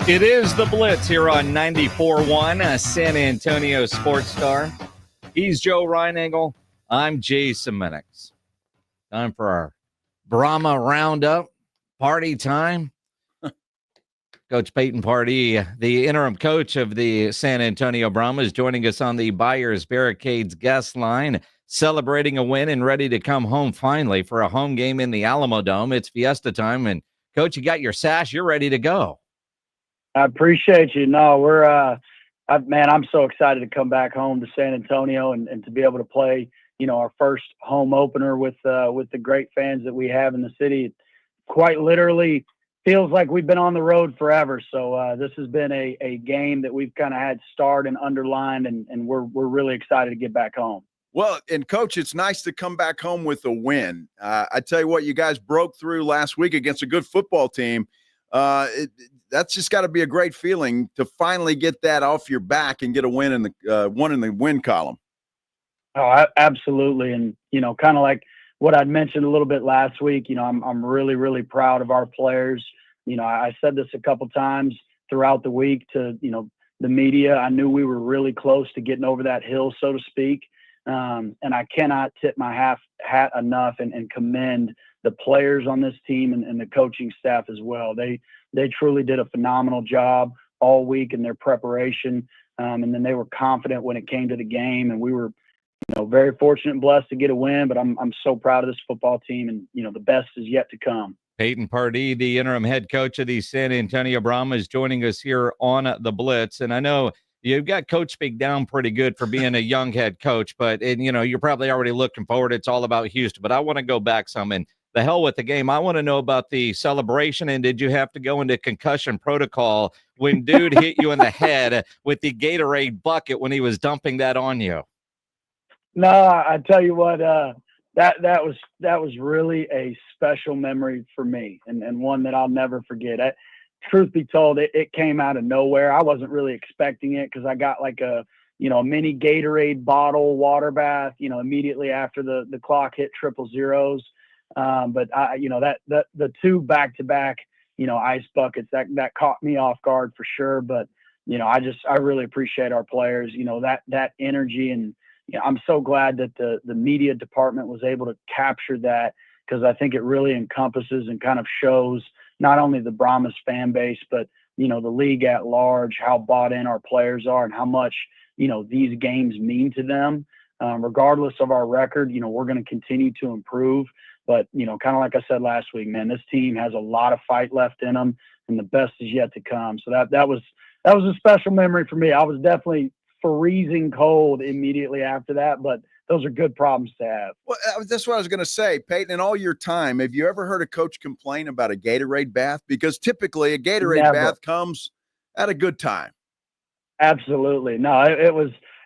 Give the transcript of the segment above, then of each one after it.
It is the Blitz here on 94.1, San Antonio Sports Star. He's Joe Reinagel. I'm Jason Minix. Time for our Brahma Roundup. Party time. Coach Payton Pardee, the interim coach of the San Antonio Brahmas, joining us on the Buyers Barricades guest line, celebrating a win and ready to come home finally for a home game in the Alamodome. It's Fiesta time, and Coach, you got your sash. You're ready to go. I appreciate you. No, I'm so excited to come back home to San Antonio and to be able to play, our first home opener with the great fans that we have in the city. It quite literally feels like we've been on the road forever. So this has been a game that we've kind of had starred and underlined, and we're really excited to get back home. Well, and Coach, it's nice to come back home with a win. I tell you what, you guys broke through last week against a good football team. That's just got to be a great feeling to finally get that off your back and get a win in the one in the win column. Oh, absolutely. And, kind of like what I'd mentioned a little bit last week, I'm really, really proud of our players. I said this a couple times throughout the week to, the media. I knew we were really close to getting over that hill, so to speak. And I cannot tip my hat enough and commend the players on this team and the coaching staff as well. They truly did a phenomenal job all week in their preparation. And then they were confident when it came to the game, and we were, very fortunate and blessed to get a win, but I'm so proud of this football team, and, the best is yet to come. Payton Pardee, the interim head coach of the San Antonio Brahmas, joining us here on the Blitz. And I know you've got coach speak down pretty good for being a young head coach, but you're probably already looking forward. It's all about Houston, but I want to go back some, and the hell with the game. I want to know about the celebration, and did you have to go into concussion protocol when dude hit you in the head with the Gatorade bucket when he was dumping that on you? No, I tell you what, that was really a special memory for me, and one that I'll never forget. Truth be told, it came out of nowhere. I wasn't really expecting it because I got like a mini Gatorade bottle water bath, immediately after the clock hit 000. But the two back-to-back, ice buckets that caught me off guard for sure. But, I really appreciate our players, that energy. And I'm so glad that the media department was able to capture that, because I think it really encompasses and kind of shows not only the Brahmas fan base, but, the league at large, how bought in our players are and how much, these games mean to them. Regardless of our record, we're going to continue to improve. But, kind of like I said last week, man, this team has a lot of fight left in them, and the best is yet to come. So that was a special memory for me. I was definitely freezing cold immediately after that, but those are good problems to have. Well, that's what I was going to say, Payton. In all your time, have you ever heard a coach complain about a Gatorade bath? Because typically a Gatorade bath comes at a good time. Absolutely. No,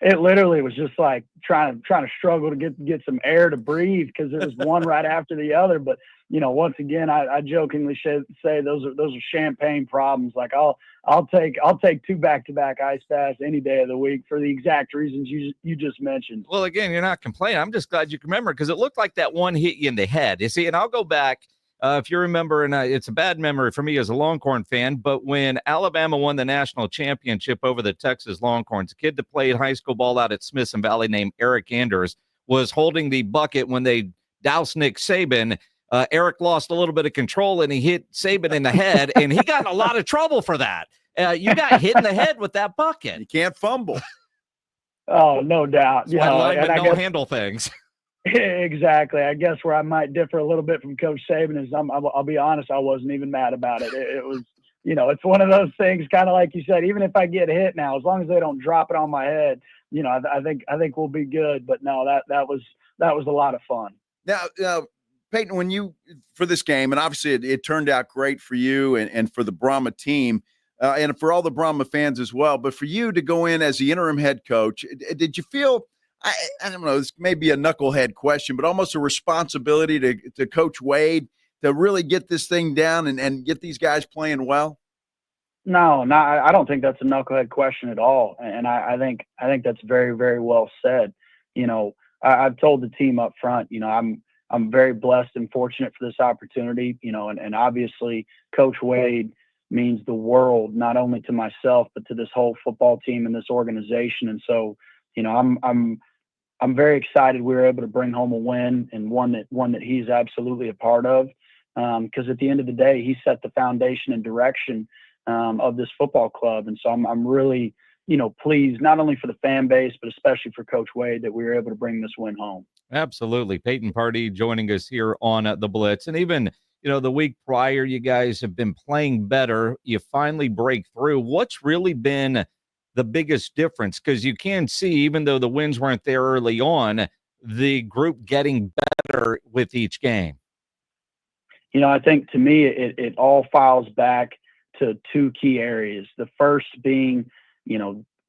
it literally was just like trying to struggle to get some air to breathe, because it was one right after the other. But, once again, I jokingly say those are champagne problems. Like I'll take two back-to-back ice baths any day of the week for the exact reasons you just mentioned. Well, again, you're not complaining. I'm just glad you can remember, because it looked like that one hit you in the head. You see, and I'll go back. If you remember, and it's a bad memory for me as a Longhorn fan, but when Alabama won the national championship over the Texas Longhorns, a kid that played high school ball out at Smithson Valley named Eric Anders was holding the bucket when they doused Nick Saban. Eric lost a little bit of control, and he hit Saban in the head, and he got in a lot of trouble for that. You got hit in the head with that bucket. You can't fumble. Oh, no doubt. That's why linemen don't handle things. Exactly. I guess where I might differ a little bit from Coach Saban is I'll be honest, I wasn't even mad about it. It was, it's one of those things, kind of like you said, even if I get hit now, as long as they don't drop it on my head, I think we'll be good. But no, that was a lot of fun. Now, Payton, when you, for this game, and obviously it turned out great for you and for the Brahma team, and for all the Brahma fans as well, but for you to go in as the interim head coach, did you feel, I don't know, this may be a knucklehead question, but almost a responsibility to Coach Wade to really get this thing down and get these guys playing well? No, I don't think that's a knucklehead question at all. And I think that's very, very well said. I've told the team up front, I'm very blessed and fortunate for this opportunity, and obviously Coach Wade, means the world, not only to myself, but to this whole football team and this organization. And so, I'm very excited we were able to bring home a win, and one that he's absolutely a part of. Because at the end of the day, he set the foundation and direction of this football club. And so I'm really, pleased not only for the fan base, but especially for Coach Wade that we were able to bring this win home. Absolutely. Payton Pardee joining us here on the Blitz. And even, the week prior, you guys have been playing better. You finally break through. What's really been the biggest difference? Because you can see, even though the wins weren't there early on, the group getting better with each game. I think to me, it all files back to two key areas. The first being,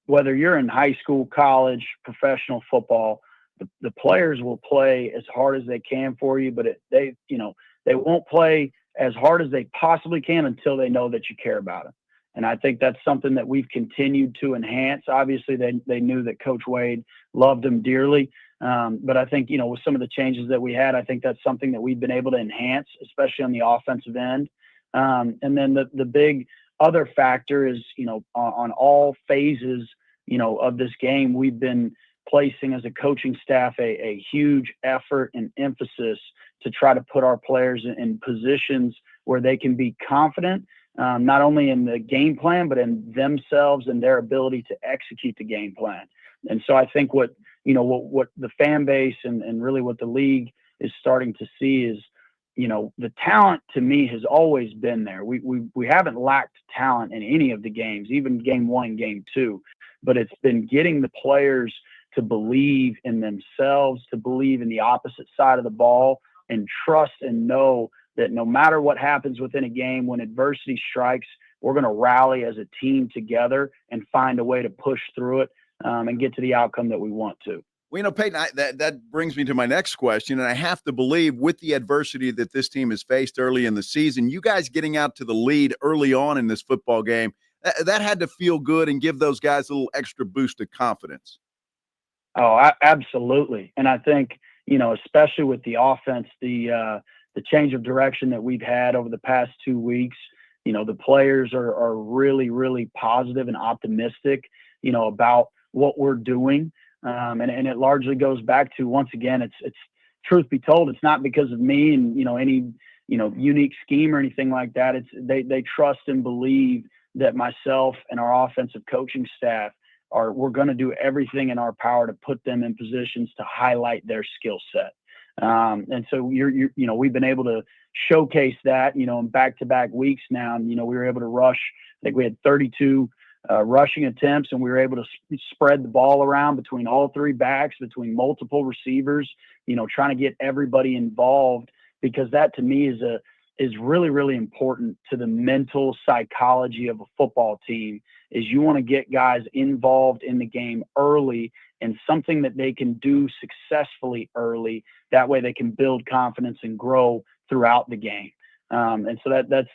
whether you're in high school, college, professional football, the players will play as hard as they can for you, but they won't play as hard as they possibly can until they know that you care about them. And I think that's something that we've continued to enhance. Obviously, they knew that Coach Wade loved them dearly. But I think, with some of the changes that we had, I think that's something that we've been able to enhance, especially on the offensive end. And then the big other factor is, on all phases, of this game, we've been placing as a coaching staff a huge effort and emphasis to try to put our players in positions where they can be confident, not only in the game plan, but in themselves and their ability to execute the game plan. And so I think what the fan base and really what the league is starting to see is, the talent to me has always been there. We haven't lacked talent in any of the games, even game 1 and game 2, but it's been getting the players to believe in themselves, to believe in the opposite side of the ball, and trust and know that no matter what happens within a game, when adversity strikes, we're going to rally as a team together and find a way to push through it and get to the outcome that we want to. Well, Payton, that brings me to my next question, and I have to believe with the adversity that this team has faced early in the season, you guys getting out to the lead early on in this football game, that had to feel good and give those guys a little extra boost of confidence. Oh, absolutely. And I think, especially with the offense, the change of direction that we've had over the past 2 weeks, the players are really, really positive and optimistic, about what we're doing. And it largely goes back to, once again, it's truth be told, it's not because of me and, any, unique scheme or anything like that. It's they trust and believe that myself and our offensive coaching staff we're going to do everything in our power to put them in positions to highlight their skill set. And so we've been able to showcase that, in back-to-back weeks now. And, we were able to rush. I think we had 32 rushing attempts, and we were able to spread the ball around between all three backs, between multiple receivers, trying to get everybody involved, because that to me is really, really important to the mental psychology of a football team. Is you want to get guys involved in the game early and something that they can do successfully early. That way they can build confidence and grow throughout the game. And so that's,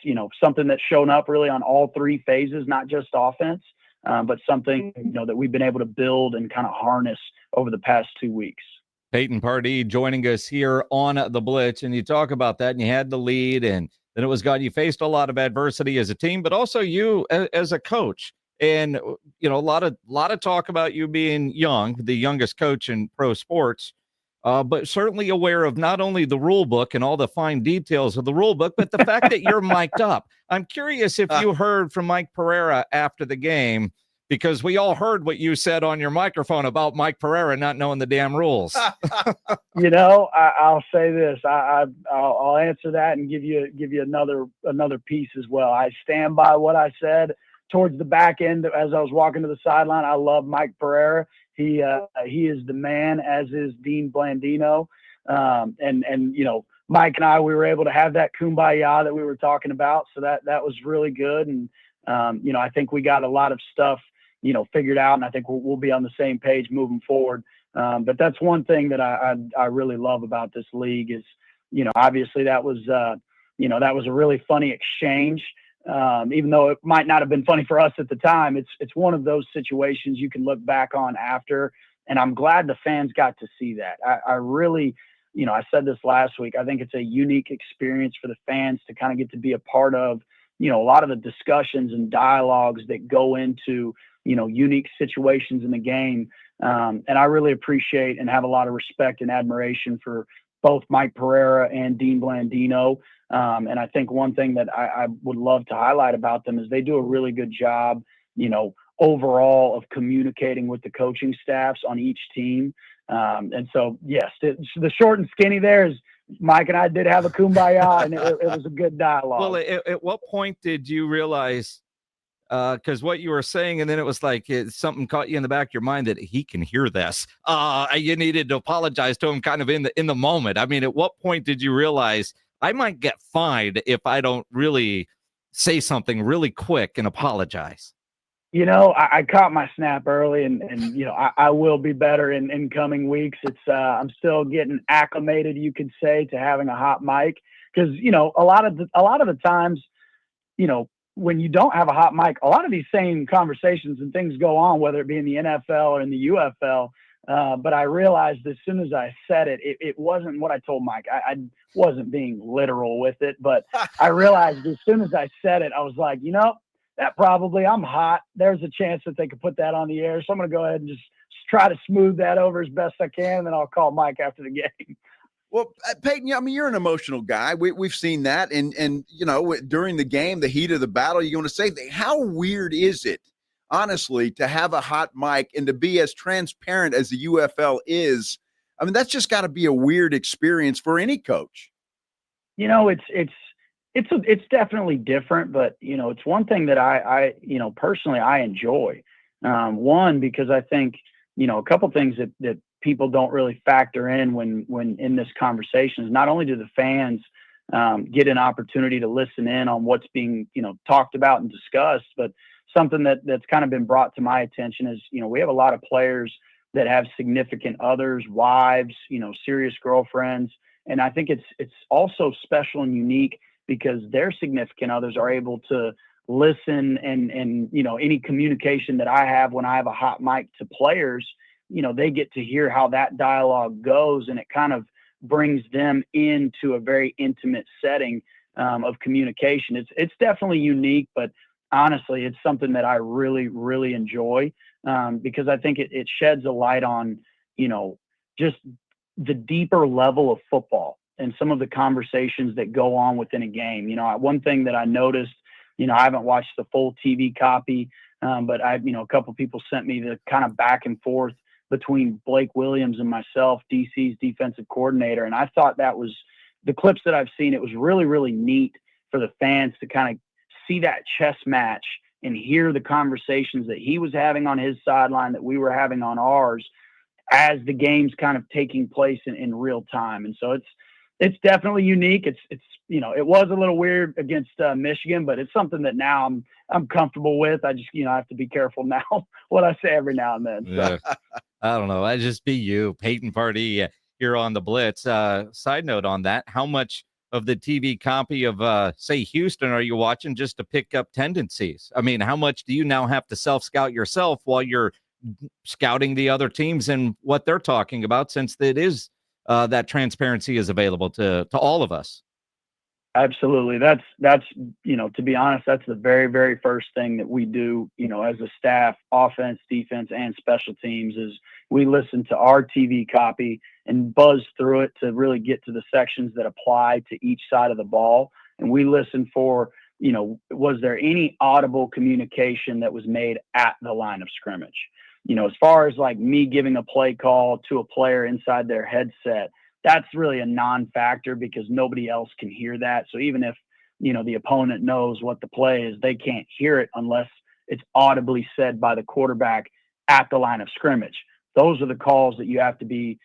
something that's shown up really on all three phases, not just offense, but something, that we've been able to build and kind of harness over the past 2 weeks. Payton Pardee joining us here on the Blitz, and you talk about that, and you had the lead, and then it was gone. You faced a lot of adversity as a team, but also you as a coach, and a lot of talk about you being young, the youngest coach in pro sports, but certainly aware of not only the rule book and all the fine details of the rule book, but the fact that you're mic'd up. I'm curious if you heard from Mike Pereira after the game, because we all heard what you said on your microphone about Mike Pereira not knowing the damn rules. I'll say this. I'll answer that and give you another piece as well. I stand by what I said towards the back end as I was walking to the sideline. I love Mike Pereira. He is the man, as is Dean Blandino. And Mike and I, we were able to have that kumbaya that we were talking about. So that was really good. And I think we got a lot of stuff figured out, and I think we'll be on the same page moving forward. But that's one thing that I really love about this league is, obviously that was a really funny exchange. Even though it might not have been funny for us at the time, it's one of those situations you can look back on after, and I'm glad the fans got to see that. I really, I said this last week, I think it's a unique experience for the fans to kind of get to be a part of, a lot of the discussions and dialogues that go into, unique situations in the game. And I really appreciate and have a lot of respect and admiration for both Mike Pereira and Dean Blandino. And I think one thing that I would love to highlight about them is they do a really good job, overall of communicating with the coaching staffs on each team. And so, yes, the short and skinny there is Mike and I did have a kumbaya, and it was a good dialogue. Well, at what point did you realize, because what you were saying, and then it was like something caught you in the back of your mind that he can hear this. You needed to apologize to him kind of in the moment. I mean, at what point did you realize I might get fined if I don't really say something really quick and apologize? I caught my snap early, and I will be better in coming weeks. It's I'm still getting acclimated, you could say, to having a hot mic, because a lot of the times, when you don't have a hot mic, a lot of these same conversations and things go on, whether it be in the NFL or in the UFL. But I realized as soon as I said it, it wasn't what I told Mike. I wasn't being literal with it, but I realized as soon as I said it, I was like, that probably, I'm hot. There's a chance that they could put that on the air. So I'm going to go ahead and just try to smooth that over as best I can. And then I'll call Mike after the game. Well, Payton, I mean, you're an emotional guy. We've seen that. And during the game, the heat of the battle, you're going to say, how weird is it, honestly, to have a hot mic and to be as transparent as the UFL is? I mean, that's just got to be a weird experience for any coach. It's definitely different, but it's one thing that I personally I enjoy. One, because I think a couple things that people don't really factor in when in this conversation is not only do the fans get an opportunity to listen in on what's being talked about and discussed, but something that's kind of been brought to my attention is we have a lot of players that have significant others, wives, serious girlfriends, and I think it's also special and unique because their significant others are able to listen and any communication that I have when I have a hot mic to players, they get to hear how that dialogue goes, and it kind of brings them into a very intimate setting of communication. It's definitely unique, but honestly, it's something that I really, really enjoy because I think it sheds a light on, just the deeper level of football and some of the conversations that go on within a game. One thing that I noticed, I haven't watched the full TV copy, but a couple people sent me the kind of back and forth between Blake Williams and myself, DC's defensive coordinator. And I thought that was the clips that I've seen. It was really, really neat for the fans to kind of see that chess match and hear the conversations that he was having on his sideline, that we were having on ours, as the game's kind of taking place in real time. And so it's definitely unique. It was a little weird against Michigan, but it's something that now I'm comfortable with. I just, I have to be careful now what I say every now and then. So. Yeah. I don't know. I just be you, Payton Pardee, here on the Blitz. Side note on that, how much of the TV copy of, say, Houston are you watching just to pick up tendencies? I mean, how much do you now have to self-scout yourself while you're scouting the other teams and what they're talking about, since it is that transparency is available to all of us? Absolutely. That's, to be honest, that's the very, very first thing that we do, as a staff, offense, defense, and special teams, is we listen to our TV copy and buzz through it to really get to the sections that apply to each side of the ball. And we listen for, was there any audible communication that was made at the line of scrimmage? As far as like me giving a play call to a player inside their headset, that's really a non-factor because nobody else can hear that. So even if, the opponent knows what the play is, they can't hear it unless it's audibly said by the quarterback at the line of scrimmage. Those are the calls that you have to be,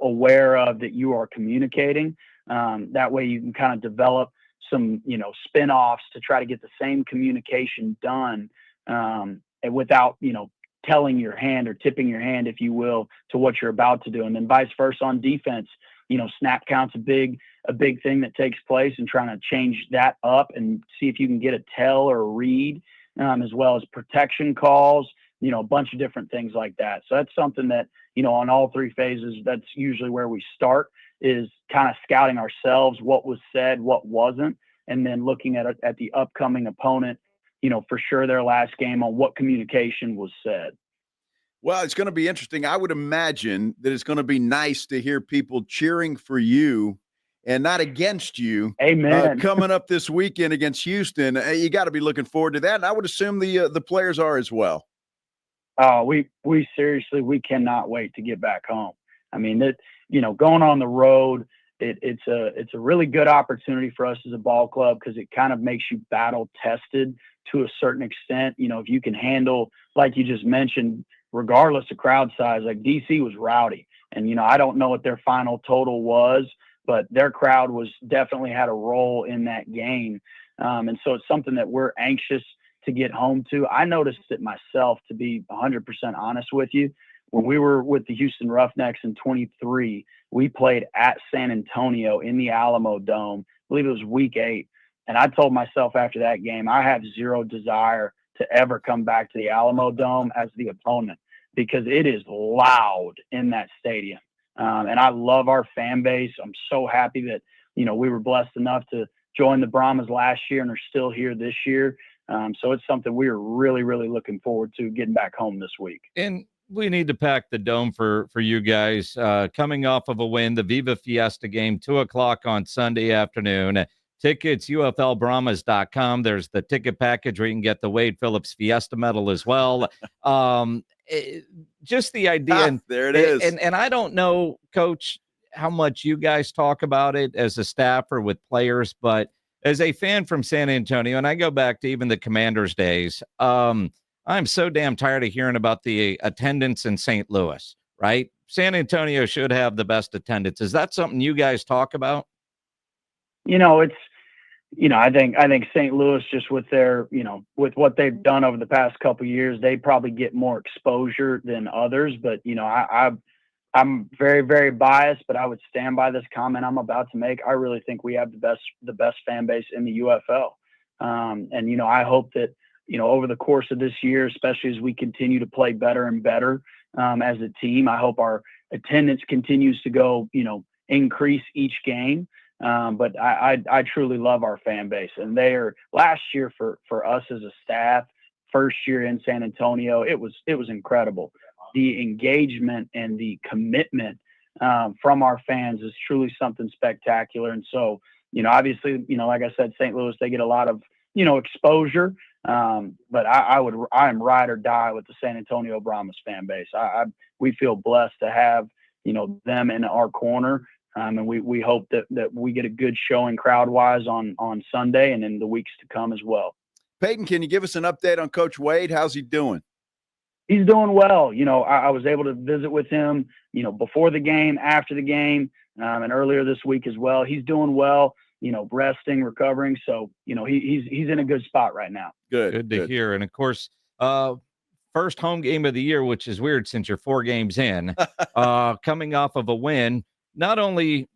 aware of, that you are communicating. That way you can kind of develop some, spin-offs to try to get the same communication done and without, telling your hand or tipping your hand, if you will, to what you're about to do. And then vice versa on defense, snap count's a big thing that takes place, and trying to change that up and see if you can get a tell or a read, as well as protection calls, a bunch of different things like that. So that's something that, on all three phases, that's usually where we start, is kind of scouting ourselves, what was said, what wasn't. and then looking at the upcoming opponent, for sure their last game, on what communication was said. Well, it's going to be interesting. I would imagine that it's going to be nice to hear people cheering for you and not against you. Amen. Coming up this weekend against Houston, you got to be looking forward to that. And I would assume the players are as well. Oh, we seriously, we cannot wait to get back home. I mean, going on the road, it's a really good opportunity for us as a ball club, because it kind of makes you battle tested to a certain extent. If you can handle, like you just mentioned, regardless of crowd size, like DC was rowdy, and I don't know what their final total was, but their crowd definitely had a role in that game. And so it's something that we're anxious to get home to. I noticed it myself, to be 100% honest with you. When we were with the Houston Roughnecks in 23, we played at San Antonio in the Alamodome. I believe it was week 8. And I told myself after that game, I have zero desire to ever come back to the Alamodome as the opponent, because it is loud in that stadium. And I love our fan base. I'm so happy that, we were blessed enough to join the Brahmas last year and are still here this year. So it's something we are really, really looking forward to, getting back home this week. And we need to pack the dome for you guys. Coming off of a win, the Viva Fiesta game, 2:00 on Sunday afternoon. Tickets, UFLBrahmas.com. There's the ticket package where you can get the Wade Phillips Fiesta medal as well. Just the idea. There it is. And I don't know, Coach, how much you guys talk about it as a staff or with players, but as a fan from San Antonio, and I go back to even the Commanders days, I'm so damn tired of hearing about the attendance in St. Louis, right? San Antonio should have the best attendance. Is that something you guys talk about? I think St. Louis, just with their, with what they've done over the past couple of years, they probably get more exposure than others. But, I'm very, very biased, but I would stand by this comment I'm about to make. I really think we have the best fan base in the UFL. And, I hope that, over the course of this year, especially as we continue to play better and better as a team, I hope our attendance continues to go, increase each game. But I truly love our fan base, and last year for us as a staff, first year in San Antonio, it was incredible. The engagement and the commitment from our fans is truly something spectacular. And so, obviously, like I said, St. Louis, they get a lot of, exposure. But I am ride or die with the San Antonio Brahmas fan base. We feel blessed to have, them in our corner. And we hope that we get a good showing crowd-wise on Sunday and in the weeks to come as well. Payton, can you give us an update on Coach Wade? How's he doing? He's doing well. I was able to visit with him, before the game, after the game, and earlier this week as well. He's doing well, resting, recovering. So, he's in a good spot right now. Good to hear. And, of course, first home game of the year, which is weird since you're 4 games in, coming off of a win. Not only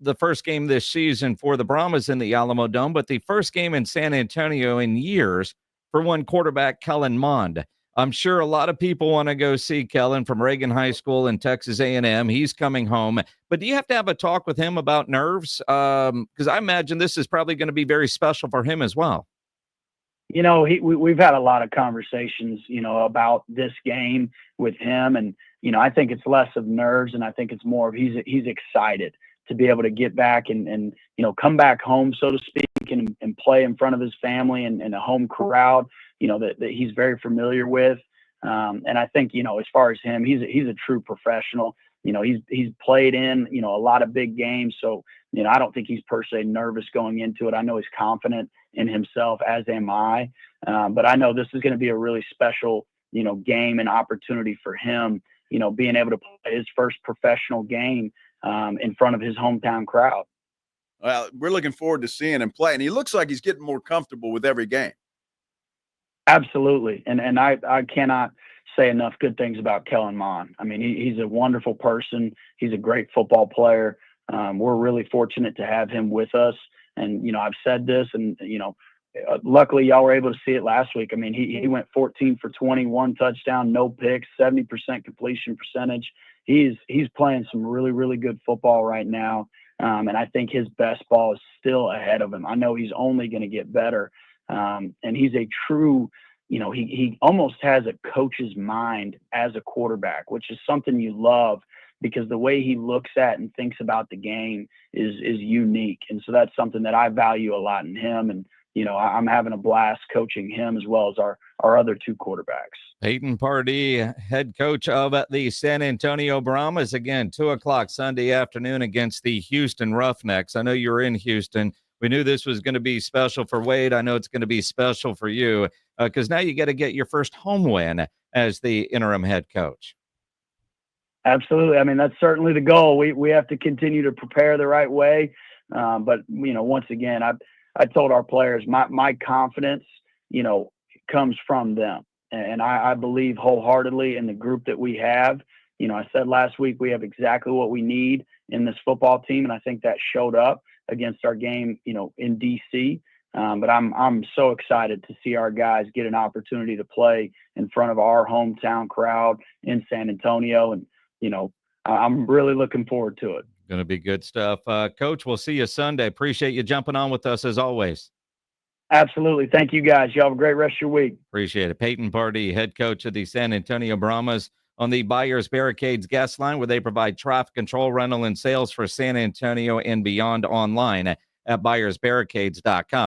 the first game this season for the Brahmas in the Alamodome, but the first game in San Antonio in years for one quarterback, Kellen Mond. I'm sure a lot of people want to go see Kellen from Reagan High School in Texas A&M. He's coming home. But do you have to have a talk with him about nerves? Because I imagine this is probably going to be very special for him as well. We've had a lot of conversations, about this game with him. And, I think it's less of nerves, and I think it's more of he's excited to be able to get back and come back home, so to speak, and play in front of his family and a home crowd, that he's very familiar with. And I think, as far as him, he's a true professional. He's played in, a lot of big games. So, I don't think he's per se nervous going into it. I know he's confident in himself, as am I. But I know this is going to be a really special, game and opportunity for him, being able to play his first professional game in front of his hometown crowd. Well, we're looking forward to seeing him play. And he looks like he's getting more comfortable with every game. Absolutely. And I cannot say enough good things about Kellen Mond. I mean, he's a wonderful person. He's a great football player. We're really fortunate to have him with us. And, I've said this, and, luckily y'all were able to see it last week. I mean, he went 14 for 21 touchdown, no picks, 70% completion percentage. He's playing some really, really good football right now. And I think his best ball is still ahead of him. I know he's only going to get better. And he's a true, he almost has a coach's mind as a quarterback, which is something you love, because the way he looks at and thinks about the game is unique. And so that's something that I value a lot in him. And, I'm having a blast coaching him as well as our other two quarterbacks. Payton Pardee, head coach of the San Antonio Brahmas. Again, 2:00 Sunday afternoon against the Houston Roughnecks. I know you're in Houston. We knew this was going to be special for Wade. I know it's going to be special for you because now you got to get your first home win as the interim head coach. Absolutely. I mean, that's certainly the goal. We have to continue to prepare the right way. But, once again, I told our players my confidence, comes from them. And I believe wholeheartedly in the group that we have. I said last week we have exactly what we need in this football team, and I think that showed up against our game, in D.C. But I'm so excited to see our guys get an opportunity to play in front of our hometown crowd in San Antonio, and I'm really looking forward to it. Going to be good stuff. Coach, we'll see you Sunday. Appreciate you jumping on with us as always. Absolutely. Thank you, guys. You have a great rest of your week. Appreciate it. Payton Pardee, head coach of the San Antonio Brahmas, on the Buyers Barricades guest line, where they provide traffic control, rental, and sales for San Antonio and beyond online at buyersbarricades.com.